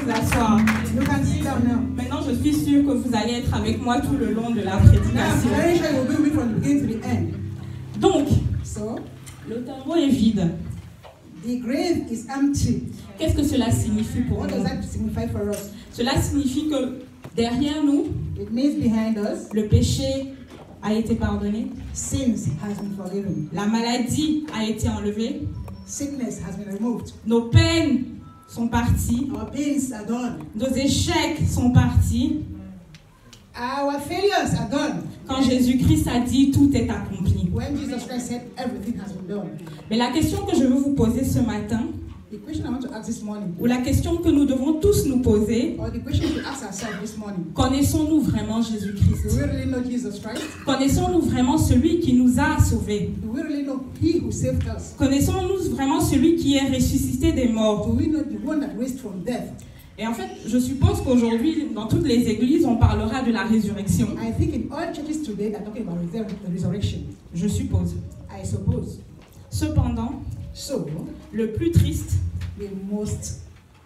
vous asseoir. You can sit down now. Maintenant, je suis sûre que vous allez être avec moi tout le long de la Now, I'm prédication. very sure you'll be with me from the beginning to the end. Donc, So, le tombeau est vide. the grave is empty. Qu'est-ce que cela signifie pour What does nous? that signify for us? Cela signifie que derrière nous, It means behind us, le péché a été pardonné, sins has been forgiven. la maladie a été enlevée, Sickness has been removed. nos peines sont parties, Our pains are gone. nos échecs sont partis. Our failures are gone. Quand Jésus-Christ a dit tout est accompli. When Jesus Christ said everything has been done. Mais la question que je veux vous poser ce matin, The question I want to ask this morning, ou la question que nous devons tous nous poser, or the question to ask ourselves this morning, connaissons-nous vraiment do Jésus-Christ? we really know Jesus Christ? Connaissons-nous vraiment celui qui nous a sauvés? Do we really know He who saved us? Connaissons-nous vraiment celui qui est ressuscité des morts? Do we know the one that raised from death? Et en fait, je suppose qu'aujourd'hui, dans toutes les églises, on parlera de la résurrection. I think in all churches today they're talking about the resurrection. Je suppose. I suppose. Cependant, So, le plus triste the most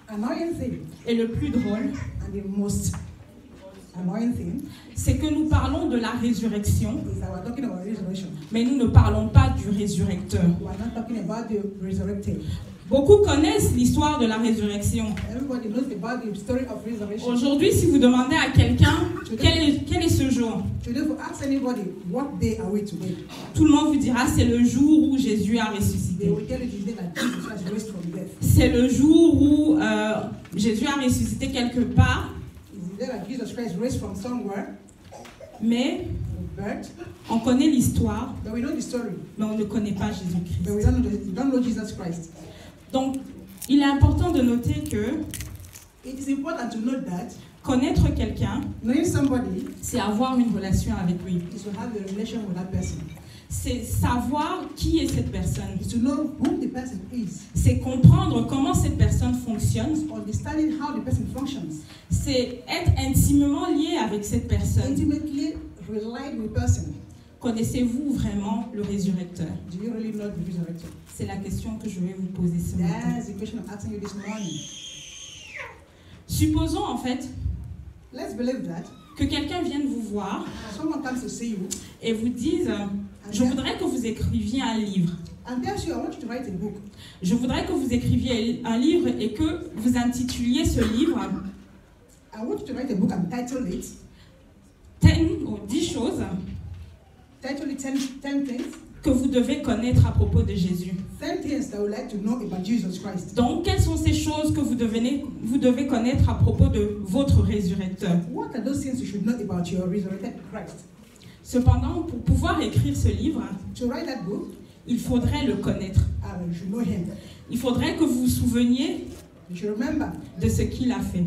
annoying thing et le plus drôle, and the most annoying thing c'est que nous parlons de la résurrection, is that we're talking about resurrection. mais nous ne parlons pas du résurrecteur. We're not talking about the resurrected. Beaucoup connaissent l'histoire de la résurrection. Everybody knows about the story of resurrection. Aujourd'hui, si vous demandez à quelqu'un quel est ce jour, Today, if we ask anybody, what day are we today? tout le monde vous dira c'est le jour où Jésus a They ressuscité. will tell you the day that Jesus Christ raised from death. C'est le jour où Jésus a ressuscité quelque part, It's the day that Jesus Christ raised from somewhere, mais birth, on connaît l'histoire, but we know the story, mais on ne connaît pas Jésus-Christ. but we don't know Jesus Christ. Donc, il est important de noter que It is important to note that connaître quelqu'un, knowing somebody c'est avoir une relation avec lui. is to have a relation with that person. C'est savoir qui est cette personne. Is to know who the person is. C'est comprendre comment cette personne fonctionne. Understanding how the person functions. C'est être intimement lié avec cette personne. Intimately relate with person. Connaissez-vous vraiment le résurrecteur? Do you really know the resurrected? C'est la question que je vais vous poser ce matin. That's the question I'm asking you this morning. Supposons en fait Let's believe that que quelqu'un vienne vous voir someone comes to see you et vous dise je voudrais que vous écriviez un livre. and tells you, I want you to write a book. Je voudrais que vous écriviez un livre et que vous intituliez ce livre I want you to write a book and title it. 10 ou 10 choses Title it 10 things. que vous devez connaître à propos de Jésus. 10 things that I would like to know about Jesus Christ. Donc, quelles sont ces choses que vous devez connaître à propos de votre résurrecteur? What are those things you should know about your resurrected Christ? Cependant, pour pouvoir écrire ce livre, To write that book, il faudrait le connaître. you should know him. Il faudrait que vous vous souveniez You should remember de ce qu'il a fait.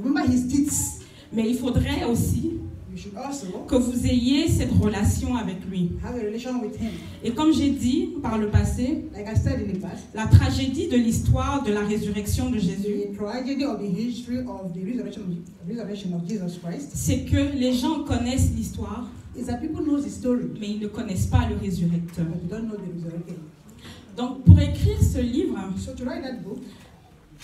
remember his deeds. Mais il faudrait aussi You should also que vous ayez cette relation avec lui. have a relation with him. Et comme j'ai dit par le passé, Like I said in the past, la tragédie de l'histoire de la résurrection de Jésus, the tragedy of the history of the resurrection of Jesus Christ c'est que les gens connaissent l'histoire, is that people know the story, mais ils ne connaissent pas le résurrecteur. but they don't know the resurrected. Donc, pour écrire ce livre, So to write that book,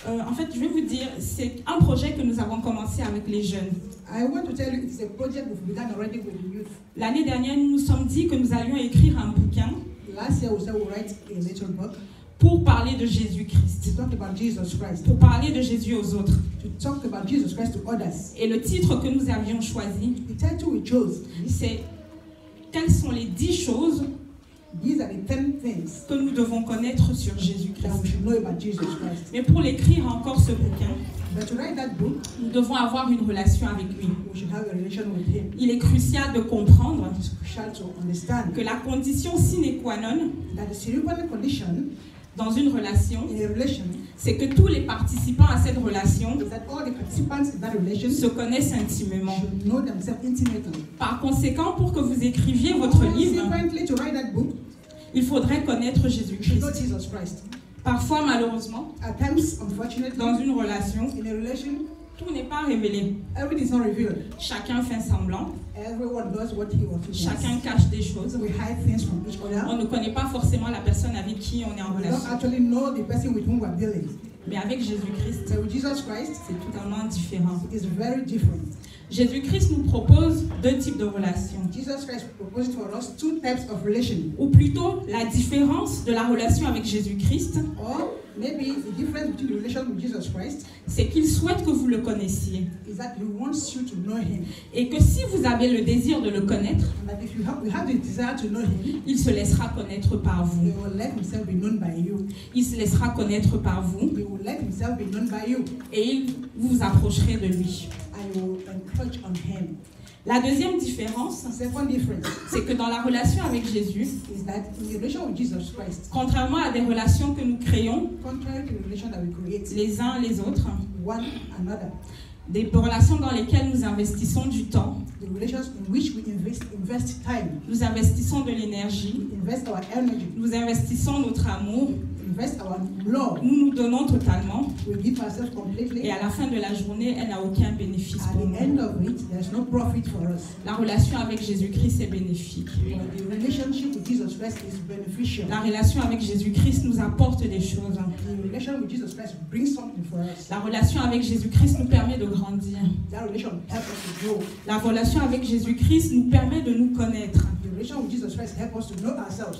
en fait, je vais vous dire, c'est un projet que nous avons commencé avec les jeunes. I want to tell you it's a project we've begun already with the youth. L'année dernière, nous nous sommes dit que nous allions écrire un bouquin Last year we said we'll write a little book pour parler de Jésus-Christ, to talk about Jesus Christ, pour parler de Jésus aux autres. to talk about Jesus Christ to others. Et le titre que nous avions choisi, The title we chose, c'est « Quelles sont les 10 choses these are the 10 things que nous devons connaître sur that Jésus-Christ ». we should know about Jesus Christ. Mais pour l'écrire encore ce bouquin, But to write that book, nous devons avoir une relation avec lui. we should have a relation with him. Il est crucial de comprendre It's crucial to understand que la condition sine qua non that the cerebral condition dans une relation, in a relation c'est que tous les participants à cette relation is that all the participants in that relation se connaissent intimement. should know themselves intimately. Par conséquent, pour que vous écriviez votre livre, Consequently, to write that book, il faudrait connaître you should Jésus-Christ. know Jesus Christ. Parfois, malheureusement, At times, unfortunately, dans une relation, in a relation, tout n'est pas révélé. everything is not revealed. Chacun fait semblant, Everyone does what he or she chacun wants. cache des choses. We hide things from each other. On ne connaît pas forcément la personne avec qui on est en We don't relation. actually know the person with whom we are dealing. Mais avec Jésus-Christ, But with Jesus Christ, c'est totalement différent. it is very different. Jésus-Christ nous propose deux types de relations. Jesus Christ proposed for us two types of relation. Ou plutôt, la différence de la relation avec Jésus-Christ, Or maybe the difference between the relation with Jesus Christ c'est qu'il souhaite que vous le connaissiez. is that he wants you to know him. Et que si vous avez le désir de le connaître, And that if you have the desire to know him, il se laissera connaître par he vous. will let himself be known by you. Il se laissera connaître par vous He will let himself be known by you. et vous vous approcherez de lui. And you will encroach on him. La deuxième différence, Second difference c'est que dans la relation avec Jésus, is that in the relation with Jesus Christ, contrairement à des relations que nous créons contrary to the relation that we create les uns les autres, one another, des relations dans lesquelles nous investissons du temps, the relations in which we invest time, nous investissons de l'énergie, invest our energy, nous investissons notre amour, invest our love, nous nous donnons totalement we give ourselves completely. et à la fin de la journée, elle n'a aucun bénéfice At pour the nous. end of it, there's no profit for us. La relation avec Jésus-Christ est bénéfique. But the relationship with Jesus Christ is beneficial. La relation avec Jésus-Christ nous apporte des choses. The relation with Jesus Christ brings something for us. La relation avec Jésus-Christ nous permet de grandir. That relation helps us to grow. La relation avec Jésus-Christ nous permet de nous connaître. The relation with Jesus Christ helps us to know ourselves.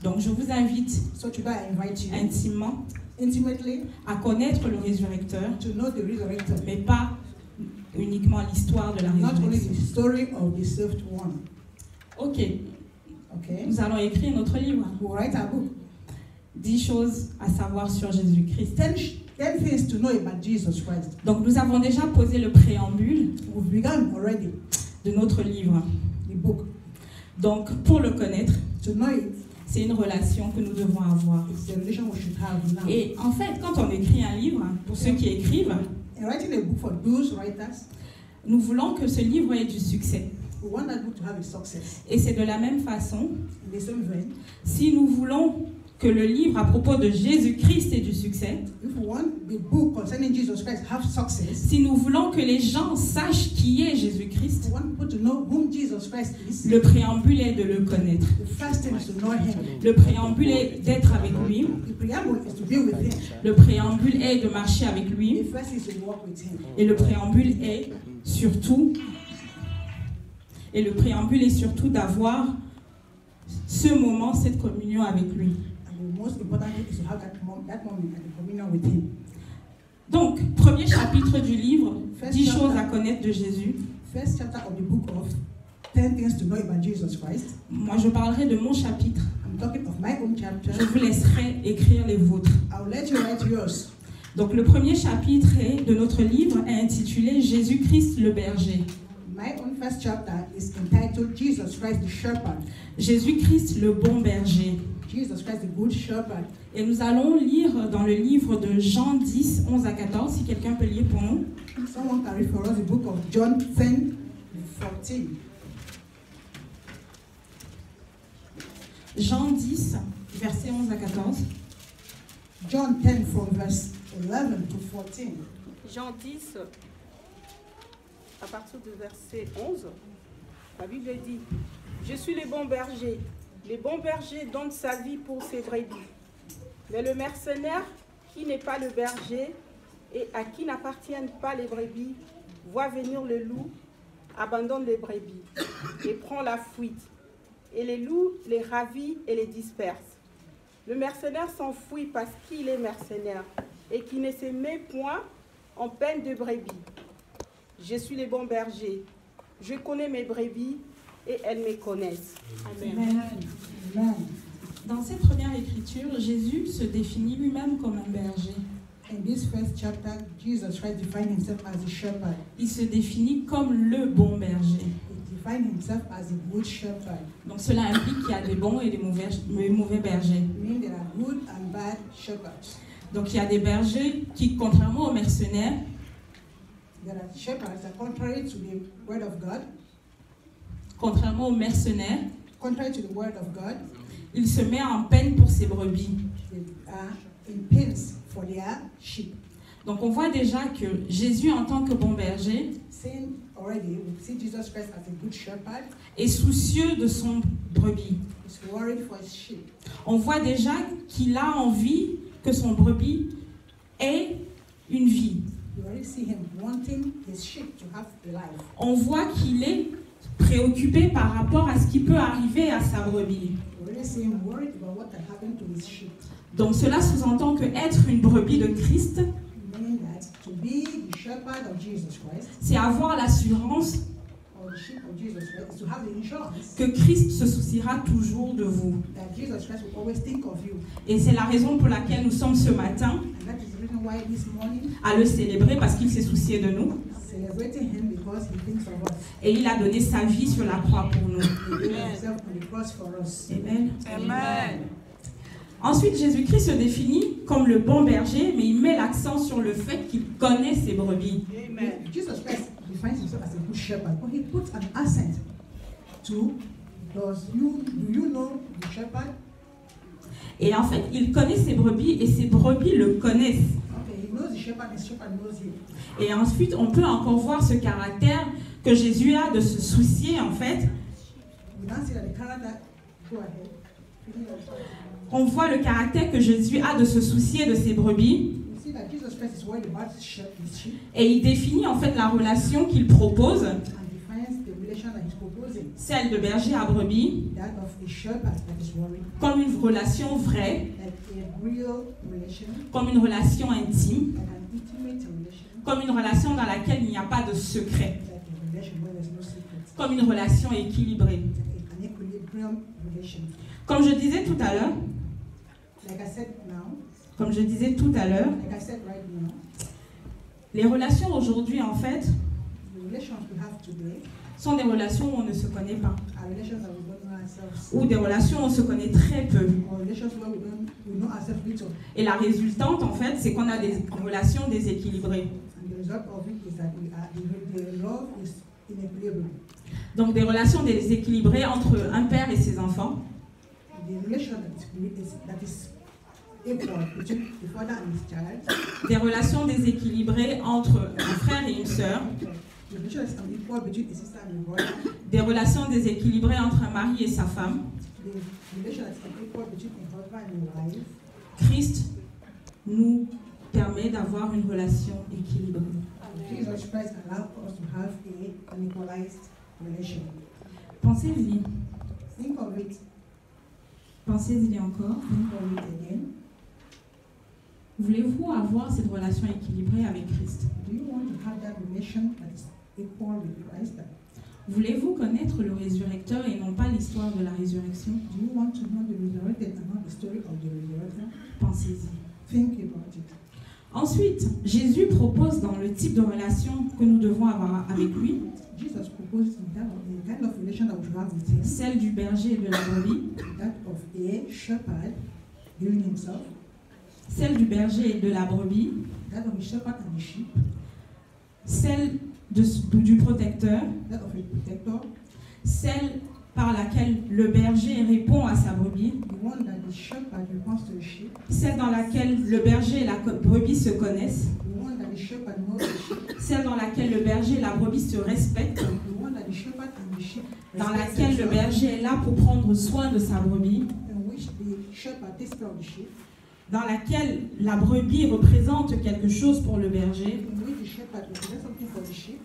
Donc je vous invite So today I invite you intimement intimately à connaître le résurrecteur, to know the resurrected, mais pas uniquement l'histoire de la not only résurrection. the story of the saved one. Ok, Okay? nous allons écrire notre livre. We'll write a book. 10 choses à savoir sur Jésus-Christ. 10 things to know about Jesus Christ. Donc nous avons déjà posé le préambule We've begun already de notre livre. the book. Donc pour le connaître, To know it, c'est une relation que nous devons avoir. it's the relation we should have now. Et en fait, quand on écrit un livre, pour ceux qui écrivent, In writing a book for those writers, nous voulons que ce livre ait du succès. we want that book to have a success. Et c'est de la même façon, In the same vein, si nous voulons que le livre à propos de Jésus-Christ ait du succès, if we want the book concerning Jesus Christ have success, si nous voulons que les gens sachent qui est Jésus-Christ, we want people to know whom Jesus Christ is. le préambule est de le connaître. The first thing is to know him. Le préambule est d'être avec lui. The preamble is to be with him. Le préambule est de marcher avec lui. The first is to walk with him. Et le préambule est surtout d'avoir ce moment, cette communion avec lui. And the most important thing is to have that moment and the communion with him. Donc, premier chapitre du livre, First 10 chapter. choses à connaître de Jésus. First chapter of the book of 10 things to know about Jesus Christ. Moi, je parlerai de mon chapitre. I'm talking of my own chapter. Je vous laisserai écrire les vôtres. I will let you write yours. Donc, le premier chapitre de notre livre est intitulé Jésus-Christ le berger. My own first chapter is entitled Jesus Christ the Shepherd. Jésus-Christ le bon berger. Jesus Christ the Good Shepherd. Et nous allons lire dans le livre de Jean 10, 11 à 14, si quelqu'un peut lire pour nous. Someone can read for us the book of John 10, 14. Jean 10, versets 11 à 14. John 10 from verse 11 to 14. Jean 10, à partir du verset 11, la Bible dit « Je suis le bon berger. Le bon berger donne sa vie pour ses brebis. Mais le mercenaire, qui n'est pas le berger et à qui n'appartiennent pas les brebis, voit venir le loup, abandonne les brebis et prend la fuite. Et les loups les ravit et les disperse. Le mercenaire s'enfuit parce qu'il est mercenaire et qui ne se met point en peine de brebis. Je suis le bon berger. Je connais mes brebis et elles me connaissent. Amen. Amen. Dans cette première écriture, Jésus se définit lui-même comme un berger. In this first chapter, Jesus Christ defined himself as a shepherd. Il se définit comme le bon berger. He defined himself as a good shepherd. Donc cela implique qu'il y a des bons et des mauvais bergers. Meaning there are good and bad shepherds. Donc il y a des bergers qui, contrairement aux mercenaires, There are shepherds that contrary to the word of God, contrairement aux mercenaires, contrary to the word of God, il se met en peine pour ses brebis. they are in pains for their sheep. Donc on voit déjà que Jésus en tant que bon berger Saying already, we see Jesus Christ as a good shepherd. est soucieux de son brebis. He's worried for his sheep. On voit déjà qu'il a envie que son brebis ait une vie. You already see him wanting his sheep to have a life. On voit qu'il est préoccupé par rapport à ce qui peut arriver à sa brebis. You already see him worried about what can happen to his sheep. Donc cela sous-entend que être une brebis de Christ, Meaning that to be the shepherd of Jesus Christ, c'est avoir l'assurance or the sheep of Jesus Christ, is to have the insurance que Christ se souciera toujours de vous. that Jesus Christ will always think of you. Et c'est la raison pour laquelle nous sommes ce matin And that is the reason why this morning, à le célébrer, parce qu'il s'est soucié de nous. celebrating him because he thinks of us. Et il a donné sa vie sur la croix pour nous. He gave himself on the cross for us. Amen. Amen. Ensuite, Jésus-Christ se définit comme le bon berger, mais il met l'accent sur le fait qu'il connaît ses brebis. Amen. Jesus Christ defines himself as a good shepherd, but he puts an accent to, do you know the shepherd? Et en fait, il connaît ses brebis et ses brebis le connaissent. Okay, he knows the shepherd knows him. Et ensuite, on peut encore voir ce caractère que Jésus a de se soucier, en fait. We now see that the character, go ahead. On voit le caractère que Jésus a de se soucier de ses brebis. We see that Jesus Christ is worried about his sheep Et il définit en fait la relation qu'il propose, and defines the relation that he's proposing, celle de berger à brebis, that of a shepherd that is worried, comme une relation vraie, like a real relation, comme une relation intime, like an intimate relation, comme une relation dans laquelle il n'y a pas de secret, like a relation where there's no secret, comme une relation équilibrée. an equilibrium relation. Comme je disais tout à l'heure, Like I said now, comme je disais tout à l'heure, like I said right now, les relations aujourd'hui en fait the relations we have today sont des relations où on ne se connaît pas, are relations that we don't know ourselves, ou des relations où on se connaît très peu. or relations where we know ourselves little. Et la résultante en fait, c'est qu'on a des relations déséquilibrées. And the result of it is that the love is inequilibrium. Donc des relations déséquilibrées entre un père et ses enfants, The relation that is equal between the father and his child, des relations déséquilibrées entre un frère et une sœur, the relation is unequal between a sister and a brother, des relations déséquilibrées entre un mari et sa femme. the relation that is unequal between a husband and a wife. Christ nous permet d'avoir une relation équilibrée. Jesus Christ allows us to have an equalized relation. Pensez-y, Think of it. pensez-y encore. Think of it again. Voulez-vous avoir cette relation équilibrée avec Christ? Do you want to have that relation that is equal with Christ? Voulez-vous connaître le résurrecteur et non pas l'histoire de la résurrection? Do you want to know the resurrected and not the story of the resurrected? Pensez-y. Think about it. Ensuite, Jésus propose dans le type de relation que nous devons avoir avec lui, Jesus proposed the kind of relation that we should have with him, celle du berger et de la brebis, that of a shepherd giving himself, celle du berger et de la brebis, that of a shepherd and a sheep, celle du protecteur, that of a protector, celle par laquelle le berger répond à sa brebis, the one that the shepherd responds to the sheep, celle dans laquelle le berger et la brebis se connaissent, the one that the shepherd knows the sheep, celle dans laquelle le berger et la brebis se respectent, the one that the shepherd and the sheep dans respect laquelle le themselves, berger est là pour prendre soin de sa brebis, in which the shepherd takes care of the sheep, dans laquelle la brebis représente quelque chose pour le berger, in which the shepherd represents something for the sheep,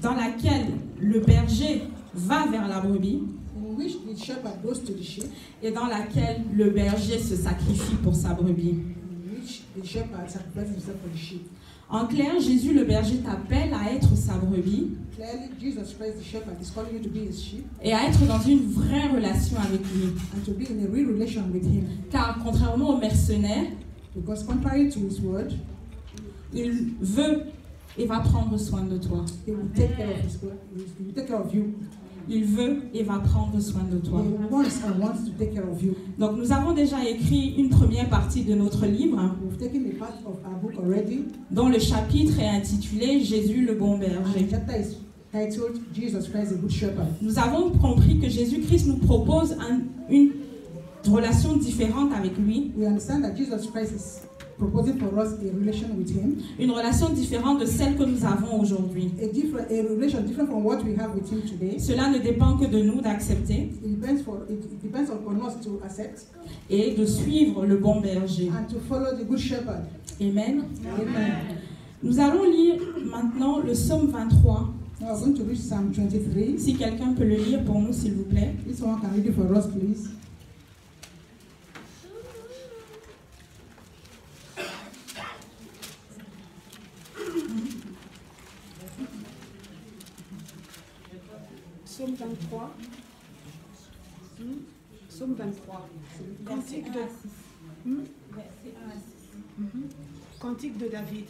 dans laquelle le berger va vers la brebis in which the shepherd goes to the sheep, et dans laquelle le berger se sacrifie pour sa brebis. in which the shepherd sacrifices himself for the sheep. En clair, Jésus le berger t'appelle à être sa brebis Clearly, Jesus Christ, the shepherd, is calling you to be his sheep et à être dans une vraie relation avec lui. and to be in a real relation with him. Car contrairement aux mercenaires, Because contrary to his word, il veut et va prendre soin de toi. he will take care of his word. He will take care of you. Il veut et va prendre soin de toi. He wants to take care of you. Donc nous avons déjà écrit une première partie de notre livre, We've taken a part of our book already. dont le chapitre est intitulé Jésus le bon And berger. the chapter is titled Jesus Christ, the Good Shepherd. Nous avons compris que Jésus-Christ nous propose une relation différente avec lui, We understand that Jesus Christ is proposing for us a relation with Him, une relation différente de celle que nous avons aujourd'hui. a relation different from what we have with Him today. Cela ne dépend que de nous d'accepter It depends upon us to accept et de suivre le bon berger. and to follow the Good Shepherd. Amen. Amen. Nous allons lire maintenant le psaume 23. Now we're going to read Psalm 23. Si quelqu'un peut le lire pour nous, s'il vous plaît. If someone can read it for us, please. Psaume 23. Psaume 23. Cantique Cantique de David.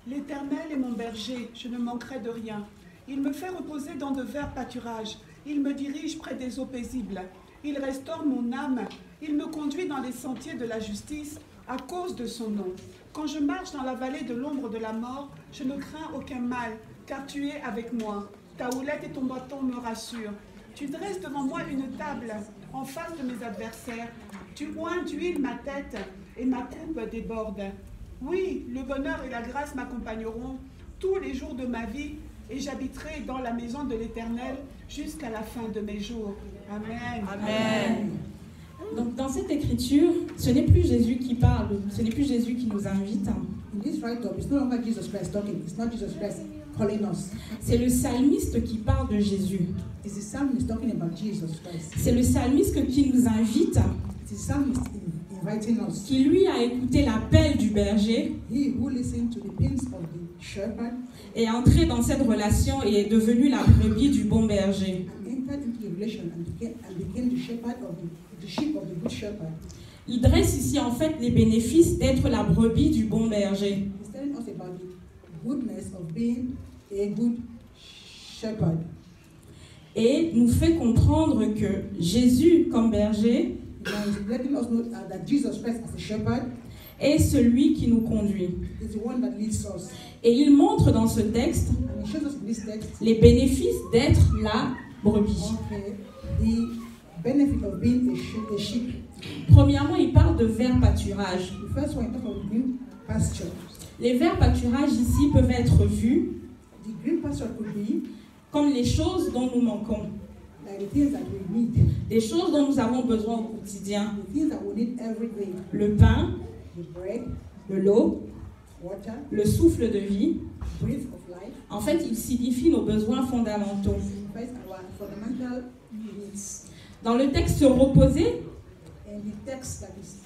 L'Éternel est mon berger, je ne manquerai de rien. Il me fait reposer dans de verts pâturages. Il me dirige près des eaux paisibles. Il restaure mon âme. Il me conduit dans les sentiers de la justice à cause de son nom. Quand je marche dans la vallée de l'ombre de la mort, je ne crains aucun mal, car tu es avec moi. Ta houlette et ton bâton me rassurent. Tu dresses devant moi une table en face de mes adversaires. Tu oins d'huile ma tête et ma coupe déborde. Oui, le bonheur et la grâce m'accompagneront tous les jours de ma vie et j'habiterai dans la maison de l'Éternel jusqu'à la fin de mes jours. Amen. Amen. Donc dans cette écriture, ce n'est plus Jésus qui parle, ce n'est plus Jésus qui nous invite. In this write-up, it's no longer Jesus Christ talking. It's not Jesus Christ calling us. C'est le psalmiste qui parle de Jésus. It's the psalmist talking about Jesus Christ. C'est le psalmiste qui nous invite, It's the psalmist inviting us. qui lui a écouté l'appel du berger He who listened to the pins of the shepherd et est entré dans cette relation et est devenu la brebis du bon berger. and entered into the relation and became the shepherd of the sheep of the good shepherd. Il dresse ici en fait les bénéfices d'être la brebis du bon berger. He's telling us about the goodness of being a good shepherd. Et nous fait comprendre que Jésus comme berger Now he's letting us know that Jesus Christ as a shepherd est celui qui nous conduit. is the one that leads us. Et il montre dans ce texte And he shows us in this text les bénéfices d'être la brebis. the benefit of being a sheep. Premièrement, il parle de verts pâturages. The first one, he talks about green pasture. Les verts pâturages ici peuvent être vus The green pasture could be comme les choses dont nous manquons, like the things that we need, des choses dont nous avons besoin au quotidien. the things that we need every day. Le pain, The bread, l'eau, water, le souffle de vie. breath of life, En fait, il signifie nos besoins fondamentaux. signifies our fundamental needs. Dans le texte reposer, And the text that is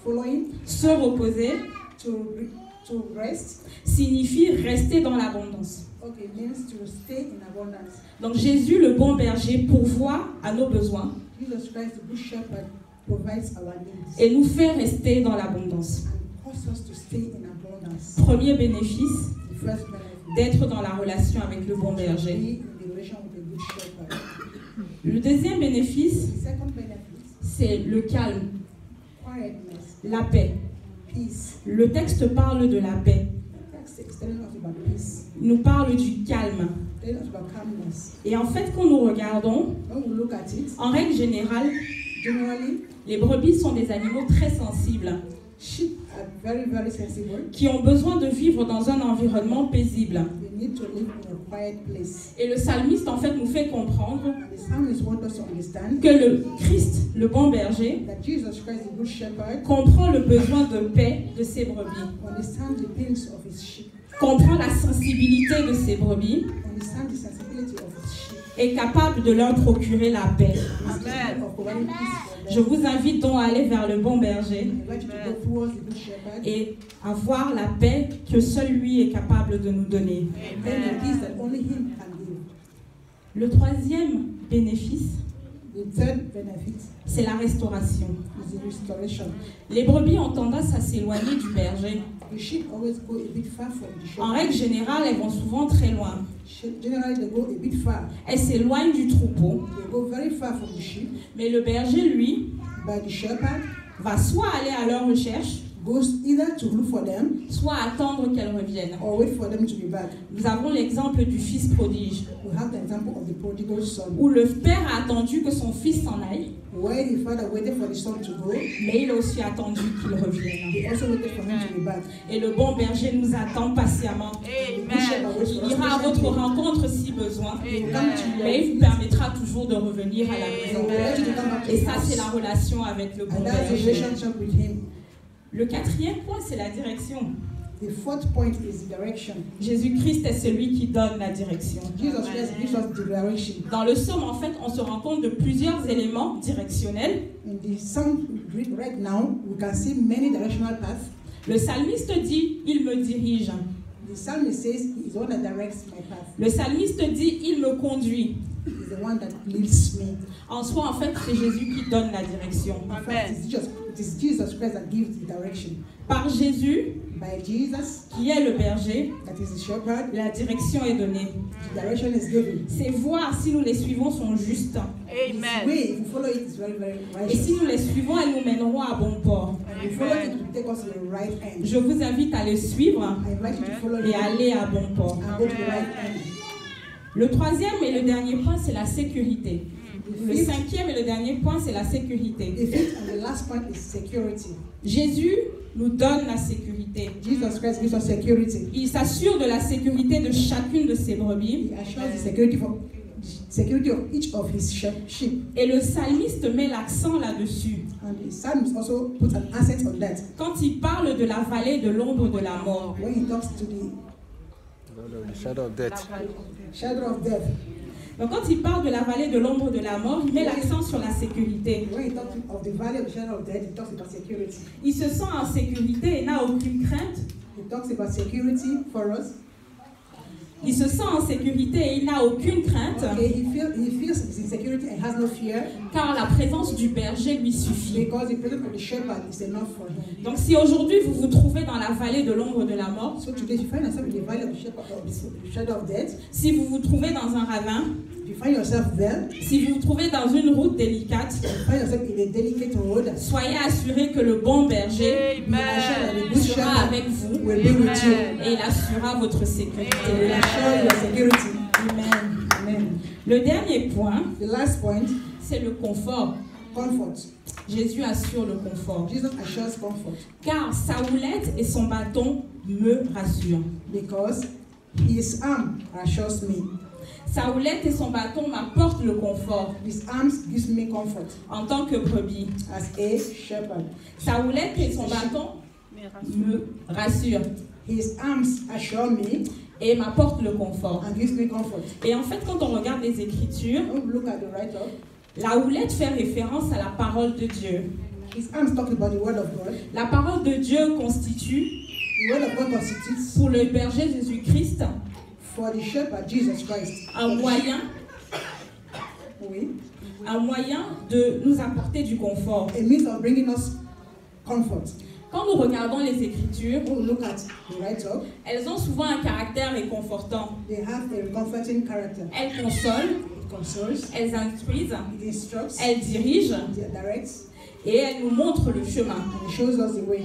following, se reposer to rest, signifie rester dans l'abondance. okay, means to stay in abundance. Donc Jésus, le bon berger, pourvoit à nos besoins Jesus Christ, the good shepherd, provides our needs et nous fait rester dans l'abondance. and causes us to stay in abundance. Premier bénéfice, The first benefit, d'être dans la relation avec le bon be berger. in the relation with the good shepherd. Le deuxième bénéfice, The second benefit, c'est le calme, quietness, la paix. peace. Le texte parle de la paix. The text is telling us about peace, Il nous parle du calme. telling us about calmness. Et en fait, quand nous regardons, When we look at it, en règle générale, generally, les brebis sont des animaux très sensibles, sheep are very, very sensible. qui ont besoin de vivre dans un environnement paisible. They need to live in a quiet place. Et le psalmiste, en fait, nous fait comprendre And the psalmist wants us to understand que le Christ, le bon berger, that Jesus Christ, the good shepherd, comprend le besoin de paix de ses brebis, understands the pains of his sheep, comprend la sensibilité de ses brebis, understands the sensibility of his sheep, est capable de leur procurer la paix. and is capable of providing peace for them. Je vous invite donc à aller vers le bon berger I invite you to go towards the good shepherd et avoir la paix que seul lui est capable de nous donner. and the peace that only him can give. Le troisième bénéfice, The third benefit c'est la restauration. is the restoration. Les brebis ont tendance à s'éloigner du berger. The sheep always go a bit far from the En règle shepherd. générale, elles vont souvent très loin. Generally, they go a bit far. Elles s'éloignent du troupeau, They go very far from the sheep, mais le berger, lui, but the shepherd va soit aller à leur recherche, goes either to look for them soit attendre qu'elles reviennent. or wait for them to be back. Nous avons l'exemple du fils prodige, We have the example of the prodigal son, où le père a attendu que son fils s'en aille, where the father waited for the son to go, mais il a aussi attendu qu'il revienne. he also waited for him to be back. Et le bon berger nous attend patiemment. The good shepherd waits for Il us ira à votre patiently. rencontre si besoin, He will come to you. mais il vous permettra toujours de revenir à la He maison. will let you to come back to Et the ça, c'est la house. relation avec le bon And that's the berger. relationship with him. Le quatrième point, c'est la direction. The fourth point is direction. Jésus-Christ est celui qui donne la direction. Jesus Christ gives us the direction. Dans le psaume, en fait, on se rend compte de plusieurs éléments directionnels. In the psalm we read right now, we can see many directional paths. Le psalmiste dit, il me dirige. The psalmist says he is the one that directs my path. Le psalmiste dit, il me conduit. He is the one that leads me. En soi, en fait, c'est Jésus qui donne la direction. In fact, it is Jesus Christ that gives the direction. Par Jésus, By Jesus, qui est le berger, that is the shepherd, la direction est donnée. the direction is given. Ces voies, si nous les suivons, sont justes. This way, if you follow it, is very, very Et si righteous. nous les suivons, elles nous mèneront à bon port. If you follow it, it will take us to the right end. Je vous invite à les suivre I invite you to follow et it aller à bon port. and go to the right end. Le troisième et le dernier point, c'est la sécurité. Le The fifth, cinquième et le dernier point, c'est la sécurité. the fifth and the last point is security. Jésus nous donne la sécurité. Jesus Christ gives us security. Il s'assure de la sécurité de chacune de ses brebis. He assures the security of each of his sheep. Et le psalmiste met l'accent là-dessus. And the psalmist also puts an accent on that. Quand il parle de la vallée de l'ombre de la mort, When he talks to the Shadow of death. shadow of death, donc quand il parle de la vallée de l'ombre de la mort, il met l'accent sur la sécurité. when he talks of the valley of the shadow of death, he talks about security. Il se sent en sécurité et n'a aucune crainte. He talks about security for us. Il se sent en sécurité et il n'a aucune crainte, Okay, he feels his insecurity and has no fear car la présence du berger lui suffit. because the presence of the shepherd is enough for him. Donc si aujourd'hui vous vous trouvez dans la vallée de l'ombre de la mort, So today, if you find yourself in the valley of the shepherd of the shadow of death, si vous vous trouvez dans un ravin, if you find yourself there, si vous vous trouvez dans une route délicate, if you find yourself in a delicate road, soyez assurés que le bon berger be assured that the good sera shepherd avec vous will be with you. et il assurera votre sécurité. He will assure your security. Amen. Amen. Le dernier point, The last point, c'est le confort. comfort. Jésus assure le confort. Jesus assures comfort Car sa houlette et son bâton me rassurent. because his arm assures me. Sa houlette et son bâton m'apportent le confort His arms gives me comfort en tant que brebis. as a shepherd. Sa houlette et son bâton me rassurent His arms assure me et m'apportent le confort. and gives me comfort. Et en fait, quand on regarde les Écritures, When we look at the write-up, la houlette fait référence à la parole de Dieu. his arms talk about the word of God. La parole de Dieu constitue, The word of God constitutes pour le berger Jésus-Christ, for the shepherd, Jesus Christ, un moyen oui, de nous apporter du confort. a means of bringing us comfort. Quand nous regardons les Écritures, When we look at the write-up, elles ont souvent un caractère réconfortant. they have a comforting character. Elles consolent, It consoles, elles instruisent, it instructs, elles dirigent it directs, et elles nous montrent le chemin. and it shows us the way.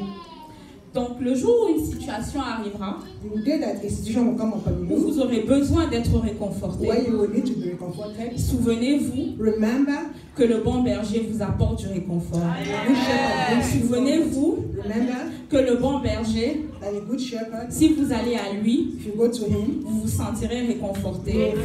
Donc le jour où une situation arrivera, The day that a situation will come upon où you, vous aurez besoin d'être réconforté, where you will need to be reconforted, souvenez-vous remember que le bon berger vous apporte du réconfort. the good shepherd brings you comfort. Souvenez-vous Remember que le bon berger, that the good shepherd, si vous allez à lui, if you go to him, vous vous sentirez réconforté. you will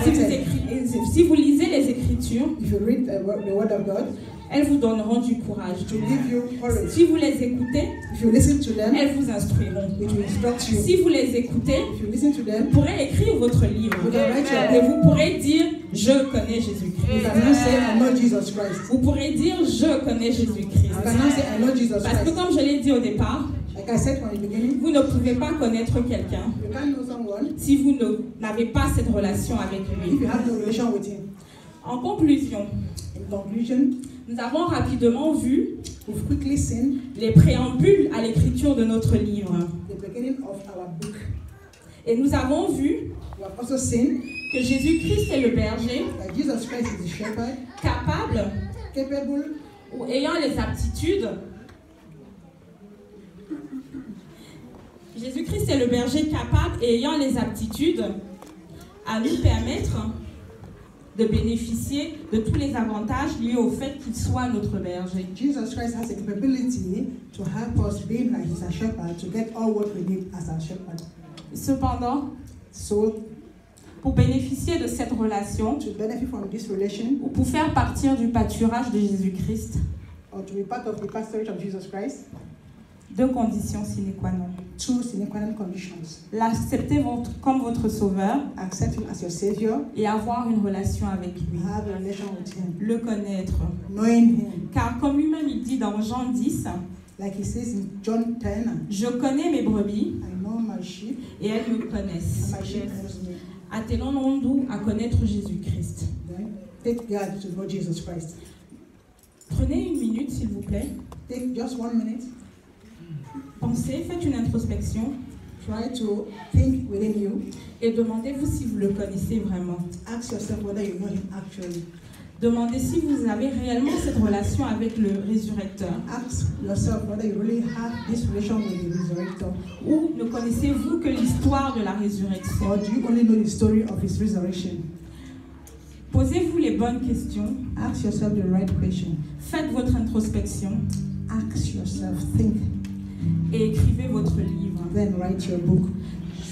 feel Si vous, comforted. si vous lisez les Écritures, If you read the word of God, elles vous donneront du courage. to give you courage. Si vous les écoutez, If you listen to them, elles vous instruiront. it will instruct you. Si vous les écoutez, If you listen to them, vous pourrez écrire votre livre. you can write your Et book. vous pourrez dire, je connais You Jésus-Christ. can now say, I know Jesus Christ. Vous pourrez dire, je connais Jésus-Christ. You can now say, I know Jesus Parce que Christ. comme je l'ai dit au départ, Like I said from the beginning, vous ne pouvez pas connaître quelqu'un you can't know someone si vous n'avez pas cette relation avec if lui. you have no relation with him. En conclusion, In conclusion, nous avons rapidement vu we've quickly seen les préambules à l'écriture de notre livre. the beginning of our book. Et nous avons vu We have also seen que Jésus-Christ est le berger, that Jesus Christ is the shepherd, capable capable ou ayant les aptitudes Jésus-Christ est le berger capable et ayant les aptitudes à nous permettre de bénéficier de tous les avantages liés au fait qu'il soit notre berger. Jesus Christ has the capability to help us being like He's a shepherd to get all what we need as a shepherd. Cependant, So, pour bénéficier de cette relation, to benefit from this relation ou pour faire partir du pâturage de Jésus-Christ, or to be part of the pastorate of Jesus Christ, deux conditions sine qua non. two sine qua non conditions. L'accepter comme votre sauveur Accept Him as your Savior, et avoir une relation avec lui. have a relation with Him, Le connaître. knowing Him. Car comme lui-même il dit dans Jean 10, Like He says in John 10, je connais mes brebis I know my sheep, et elles me and connaissent. my sheep knows me. Attelons-nous à connaître Jésus-Christ. Then take God to know Jesus Christ. Prenez une minute s'il vous plaît. Take just 1 minute. Pensez, faites une introspection Try to think within you. et demandez-vous si vous le connaissez vraiment. Ask yourself whether you know Him actually. Demandez si vous avez réellement cette relation avec le résurrecteur. Ask yourself whether you really have this relation with the resurrector, Ou ne connaissez-vous que l'histoire de la résurrection? or do you only know the story of His resurrection? Posez-vous les bonnes questions. Ask yourself the right question. Faites votre introspection Ask yourself, think, et écrivez votre livre. then write your book.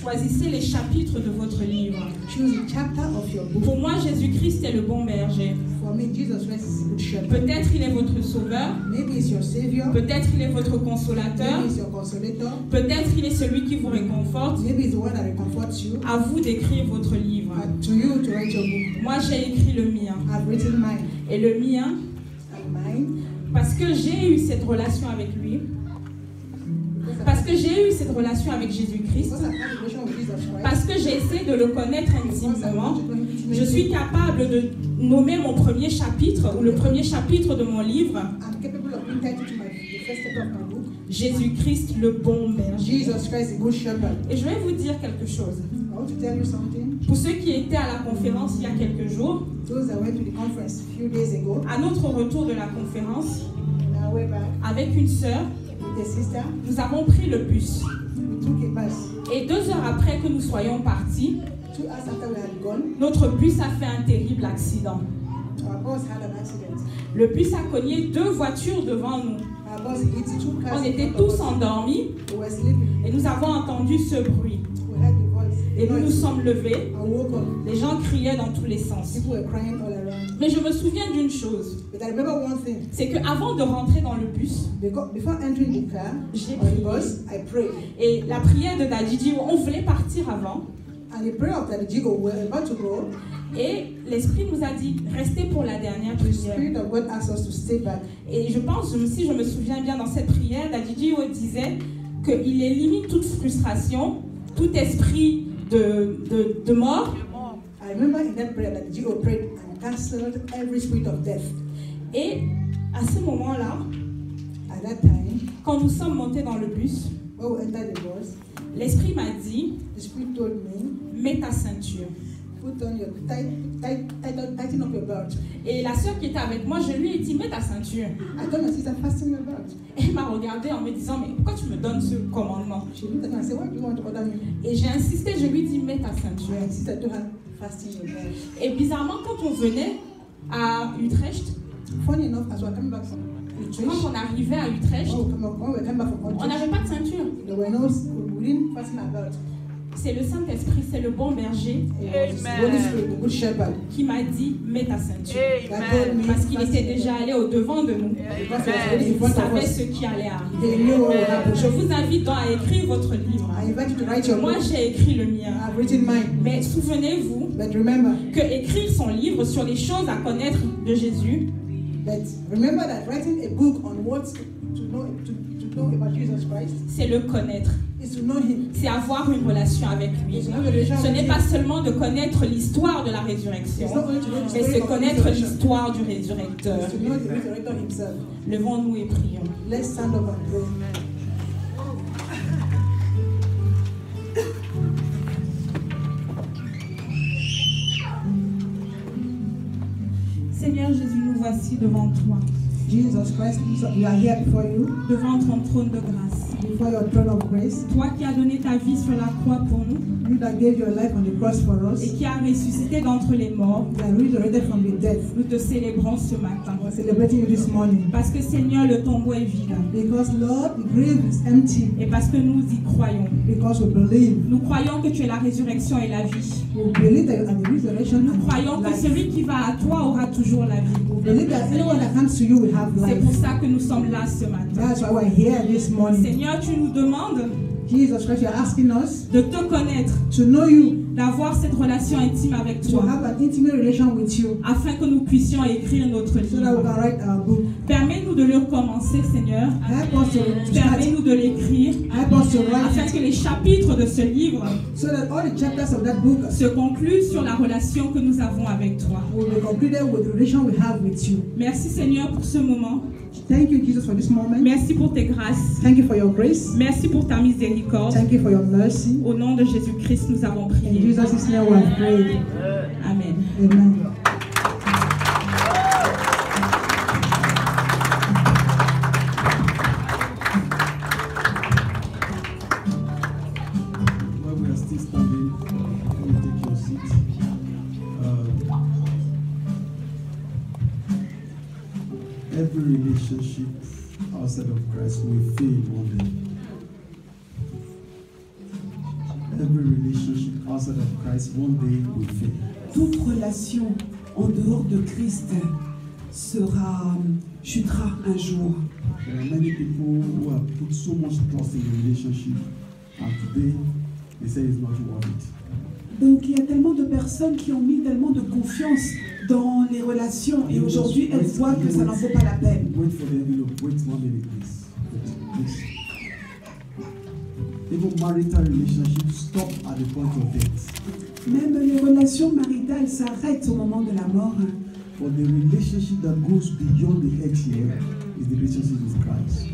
Choisissez les chapitres de votre livre. Choose a chapter of your book. Pour moi, Jésus-Christ est le bon berger. For me, Jesus Christ is a good shepherd. Peut-être il est votre sauveur, Maybe it's your Savior. peut-être il est votre consolateur, Maybe it's your consolator. peut-être il est celui qui vous réconforte. Maybe it's the one that comforts you. À vous d'écrire votre livre. To you to write your book. Moi, j'ai écrit le mien. I've written mine. Et le mien, And mine, parce que j'ai eu cette relation avec lui, parce que j'ai eu cette relation avec Jésus-Christ, because I've had a relation with Jesus Christ. parce que j'ai essayé de le connaître Because I intimement, want to know Him je intimately. suis capable de nommer mon premier chapitre ou le premier chapitre de mon livre, I'm capable of being titled to the first chapter of my book. Jésus-Christ le bon berger. Jesus Christ, the good shepherd. Et je vais vous dire quelque chose. I want to tell you something. Pour ceux qui étaient à la conférence il y a quelques jours, Those that went to the conference a few days ago, à notre retour de la conférence, on our way back avec une sœur, with a sister, nous avons pris le bus. we took a bus. Et 2 heures après que nous soyons partis, 2 hours after we had gone, notre bus a fait un terrible accident. our bus had an accident. Le bus a cogné 2 voitures devant nous. Our bus hit 2 cars. On in était front of tous us. endormis We were sleeping. et nous avons entendu ce bruit. We heard the voice. Et nous nous Noise. sommes levés. I woke up. Les gens criaient dans tous les sens. People were crying all around. Mais je me souviens d'une chose, But I remember one thing. c'est qu'avant de rentrer dans le bus, Before entering the car j'ai or the prié. bus, I prayed. Et la prière de Dadiji, on voulait partir avant. And the prayer of the Jigo, we were about to go. Et l'Esprit nous a dit, restez pour la dernière The prière. Spirit of God asked us to stay back. Et je pense, si je me souviens bien dans cette prière, Dadiji disait qu'il élimine toute frustration, tout esprit de mort. I remember in that prayer that Jigo prayed and cancelled every spirit of death. Et à ce moment-là, At that time, quand nous sommes montés dans le bus, when we entered the bus, l'Esprit m'a dit, the Spirit told me, mets ta ceinture. put on your tighten up your belt. Et la sœur qui était avec moi, je lui ai dit, mets ta ceinture. I told my sister, fasten your belt. Elle m'a regardé en me disant, mais pourquoi tu me donnes ce commandement? She looked at me and said, why do you want to order me? Et j'ai insisté, je lui ai dit, mets ta ceinture. My sister told her, fasten your belt. Et bizarrement, quand on venait à Utrecht, Funny enough, as we were coming back from Utrecht, quand on arrivait à Utrecht, when we were coming back from on Utrecht, n'avait pas de ceinture. there were no, we didn't fasten our belt. C'est le Saint-Esprit, c'est le bon berger It was the Holy Spirit, the good shepherd, qui m'a dit, mets ta ceinture. that told me, Parce qu'il était déjà allé au-devant de nous. because he was already in Il front of savait us. ce qui allait arriver. He knew what would happen. Je vous invite donc à écrire votre livre. I invite you to write your Moi, book. j'ai écrit le mien. I've written mine. Mais souvenez-vous But remember, que écrire son livre sur les choses à connaître de Jésus, that writing a book on what to know about Jesus Christ c'est le connaître. is to know Him. C'est avoir une relation avec lui. It's to have a relation Ce with n'est Him. pas seulement de connaître l'histoire de la résurrection, It's not only to know the mais story c'est of connaître resurrection. l'histoire du résurrecteur. It's to know the resurrector Himself. Levons-nous et prions. Let's stand up and pray. Seigneur Jésus, nous voici devant toi, Jesus Christ, we are here before you. devant ton trône de grâce. before your throne of grace. Toi qui as donné ta vie sur la croix pour nous You that gave your life on the cross for us. et qui as ressuscité d'entre les morts, You are resurrected from the dead. nous te célébrons ce matin. We're celebrating you this morning. Parce que Seigneur, le tombeau est vide. Because Lord, the grave is empty. Et parce que nous y croyons. Because we believe. Nous croyons que tu es la résurrection et la vie. We believe that you are the resurrection. Nous croyons que celui qui va à toi aura toujours la vie. We believe that anyone that comes to you will have C'est life. pour ça que nous sommes là ce matin. That's why we're here this morning. Seigneur, tu nous demandes Jesus Christ, you're asking us de te connaître, to know you, d'avoir cette relation intime avec to toi, have an intimate relation with you, afin que nous puissions écrire notre so that we livre. can write our book. Permets-nous de le commencer, Seigneur. Help us to start. Permets-nous de l'écrire, Help us to write afin it, que les chapitres de ce livre so that all the chapters of that book se concluent sur la relation que nous avons avec toi. will be completed with the relation we have with you. Merci Seigneur pour ce moment. Thank you, Jesus, for this moment. Merci pour tes grâces. Thank you for your grace. Merci pour ta miséricorde. Thank you for your mercy. Au nom de Jésus-Christ, nous avons In prié. Jesus' name we have prayed. Amen. Amen. While we are still standing, you take your seat. Every relationship outside of Christ will fail one day. Every relationship outside of Christ one day will fail. Toute relation en dehors de Christ chutera un jour. There are many people who have put so much trust in the relationship, and today they say it's not worth it. Donc il y a tellement de personnes qui ont mis tellement de confiance dans les relations et aujourd'hui elles voient que ça n'en vaut pas la peine. Wait for the envelope. Wait 1 minute, please. Please. Even marital relationships stop at the point of death. Même les relations maritales s'arrêtent au moment de la mort. But the relationship that goes beyond the ex-year is the relationship with Christ.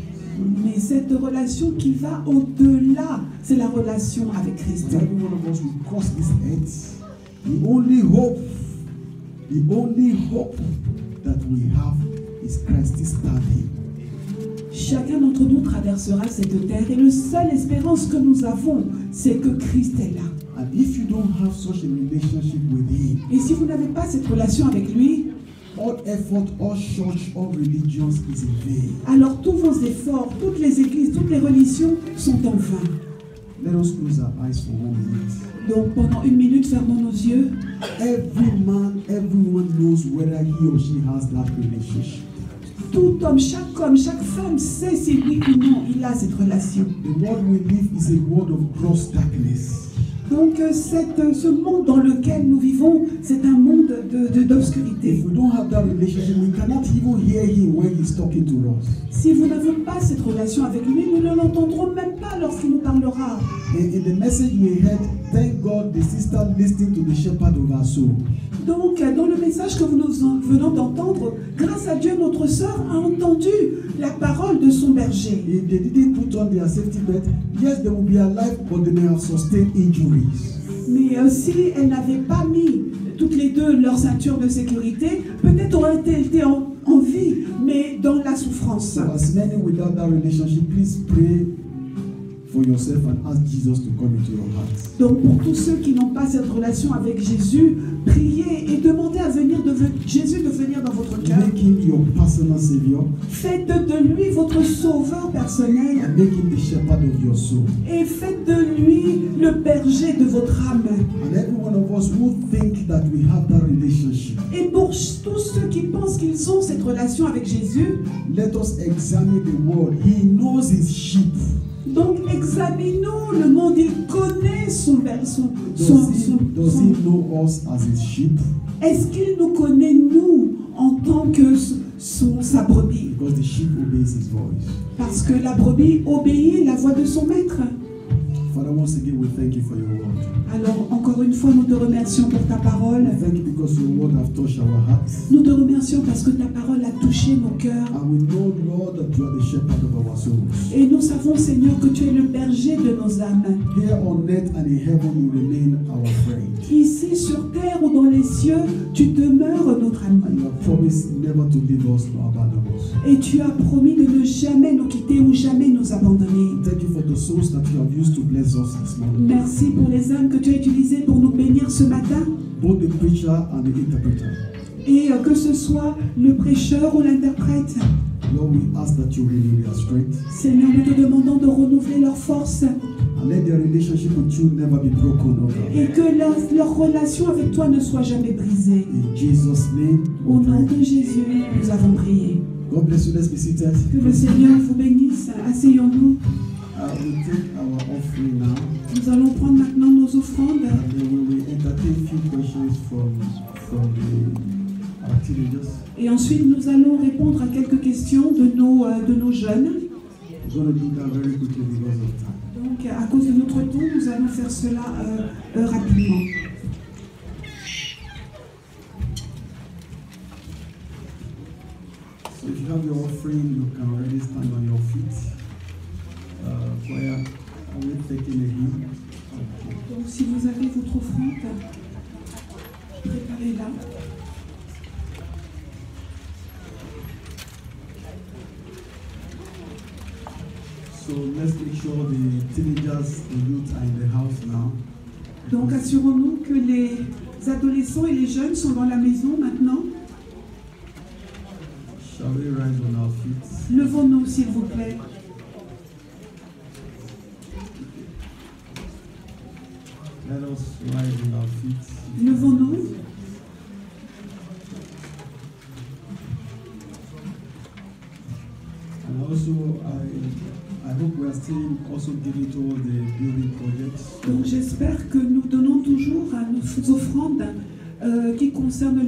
Mais cette relation qui va au-delà, c'est la relation avec Christ. When every one of us will cross this earth, the only hope that we have is Christ is standing. Chacun d'entre nous traversera cette terre et la seule espérance que nous avons, c'est que Christ est là. And if you don't have such a relationship with Him, Et si vous n'avez pas cette relation avec lui, all effort, all church, all religions is in vain. alors tous vos efforts, toutes les églises, toutes les religions sont en vain. Let us close our eyes for 1 minute. Donc pendant 1 minute, fermons nos yeux. Everyone knows whether he or she has that relationship. Tout homme, chaque femme sait si oui ou non il a cette relation. The world we live is a world of gross darkness. Donc ce monde dans lequel nous vivons, c'est un monde d'obscurité. If we don't have that relationship, we cannot even hear Him when He's talking to us. Si vous n'avez pas cette relation avec lui, nous ne l'entendrons même pas lorsqu'il nous parlera. In the message we heard, thank God the sister listening to the shepherd of our soul. Donc dans le message que nous venons d'entendre, grâce à Dieu, notre sœur a entendu la parole de son berger. If they didn't put on their safety belt, yes, they will be alive, but they may have sustained injuries. Mais si elles n'avaient pas mis toutes les deux leur ceinture de sécurité, peut-être auraient-elles été en vie, mais dans la souffrance. So as many without that relationship, please pray for yourself and ask Jesus to come into your heart. Donc pour tous ceux qui n'ont pas cette relation avec Jésus, priez et demandez à Jésus de venir dans votre cœur. Make Him your personal Savior. Faites de lui votre sauveur personnel And make Him the shepherd of your soul. et faites de lui le berger de votre âme. And every one of us who think that we have that relationship, Et pour tous ceux qui pensent qu'ils ont cette relation avec Jésus, let us examine the world. He knows His sheep. donc examinons le monde. Il connaît son berceau. Does he know us as His sheep? Est-ce qu'il nous connaît, nous, en tant que sa brebis? Because the sheep obeys His voice. Parce que la brebis obéit la voix de son maître. Father, once again, we thank you for your word. Alors, encore une fois, nous te remercions pour ta parole. We thank you because your word has touched our hearts. Nous te remercions parce que ta parole a touché nos cœurs. And we know, Lord, that you are the shepherd of our souls. Et nous savons, Seigneur, que tu es le berger de nos âmes. Here on earth and in heaven, you remain our friend. Ici, sur terre ou dans les cieux, tu demeures notre ami. And you have promised never to leave us nor abandon us. Et tu as promis de ne jamais nous quitter ou jamais nous abandonner. Thank you for the souls that you have used to bless us this morning. Merci pour les âmes que tu as utilisées pour nous bénir ce matin. Both the preacher and the interpreter. Et que ce soit le prêcheur ou l'interprète. Lord, we ask that you renew their strength. Seigneur, nous te demandons de renouveler leur force. And let their relationship with you never be broken, oh God. Et que leur relation avec toi ne soit jamais brisée. In Jesus' name, Au we nom pray. de Jésus, nous avons prié. God bless you. Let's be seated. Que le Seigneur vous bénisse. Asseyons-nous. We'll take our offering now, Nous allons prendre maintenant nos offrandes. and then we will entertain a few questions from our teenagers. Et ensuite, nous allons répondre à quelques questions de nos jeunes. We're going to do that very quickly because of time. Donc, à cause de notre temps, nous allons faire cela rapidement. So if you have your offering, you can already stand on your feet. Choir, are we taking a hymn? Okay. Donc, si vous avez votre offrande, préparez-la. So let's make sure the teenagers, the youth are in the house now. Donc, assurons-nous que les adolescents et les jeunes sont dans la maison maintenant. Shall we rise on our feet? Levons-nous, s'il vous plaît. Let us rise on our feet. Levons-nous. And also, I hope we are still also giving to all the building projects. Donc, j'espère que nous donnons toujours à nos offrandes qui concernent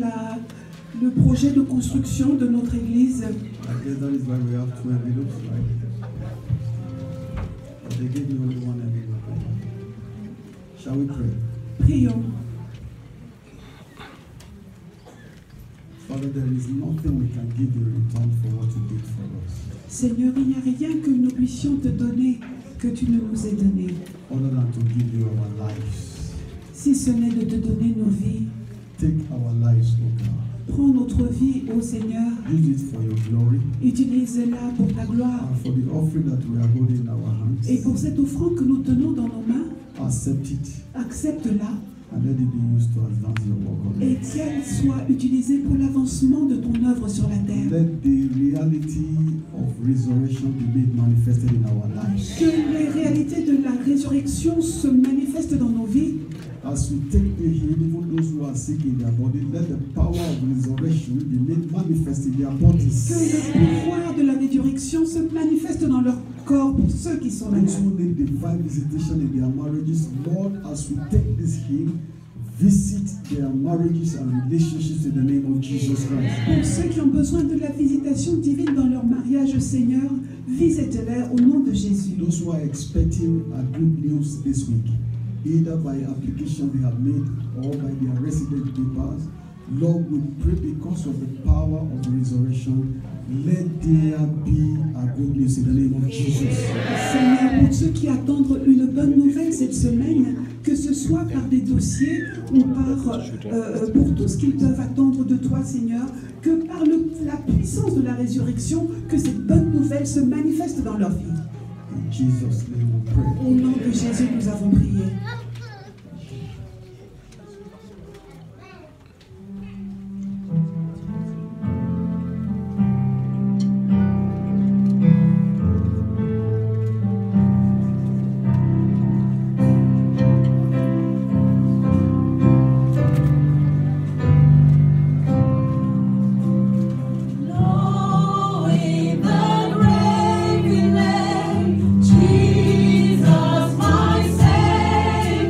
le projet de construction de notre église. I guess that is why we have two envelopes, right? But they gave you only one envelope. Shall we pray? Prions. Father, there is nothing we can give in return for what you did for us, Seigneur, il n'y a rien que nous puissions te donner que tu ne nous aies donné, other than to give you our lives. si ce n'est de te donner nos vies. Take our lives, O God. Prends notre vie, ô Seigneur, Use it for your glory utilise-la pour ta gloire. and for the offering that we are holding in our hands. Et pour cette offrande que nous tenons dans nos mains, Accept it accepte-la and let it be used to advance your work on et earth. qu'elle soit utilisée pour l'avancement de ton œuvre sur la terre. Let the reality of resurrection be made manifested in our lives. Que les réalités de la résurrection se manifestent dans nos vies. As we take the healing, even those who are sick in their body, let the power of resurrection be made manifest in their Que bodies. le pouvoir de la résurrection se manifeste dans leur corps pour ceux qui sont Those malades. who need divine visitation in their marriages, Lord, as we take this healing, visit their marriages and relationships in the name of Jesus Christ. Pour ceux qui ont besoin de la visitation divine dans leur mariage, Seigneur, visite-les au nom de Jésus. Those who are expecting a good news this week, either by application they have made or by their resident papers, Lord, we pray because of the power of the resurrection, let there be a good news in the name of Jesus. Seigneur, pour ceux qui attendent une bonne nouvelle cette semaine, que ce soit par des dossiers ou pour tout ce qu'ils peuvent attendre de toi, Seigneur, que par la puissance de la résurrection, que cette bonne nouvelle se manifeste dans leur vie. In Jesus' name we pray. Au nom de Jésus, nous avons prié. Knowing the grave we lay, Jesus, my Savior.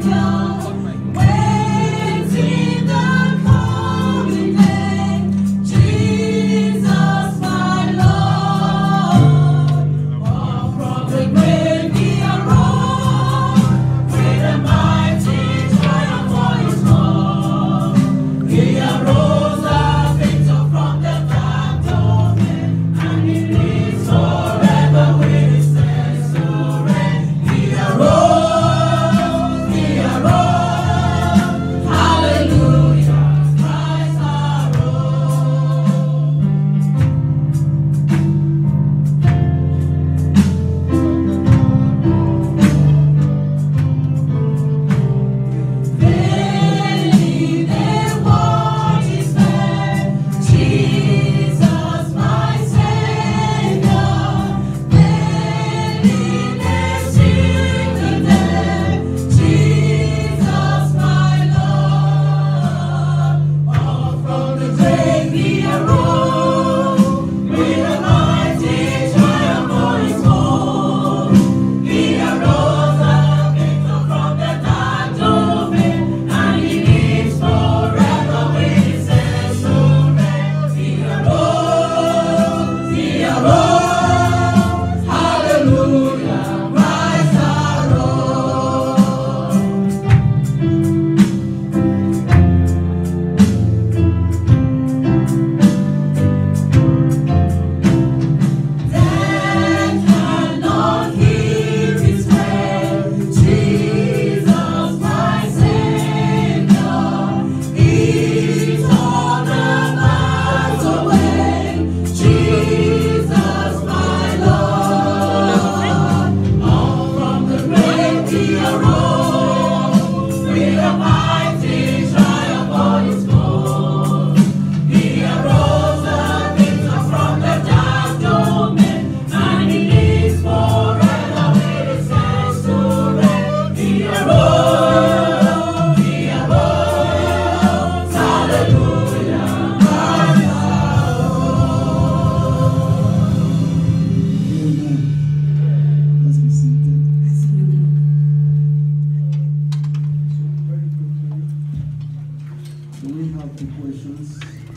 to questions.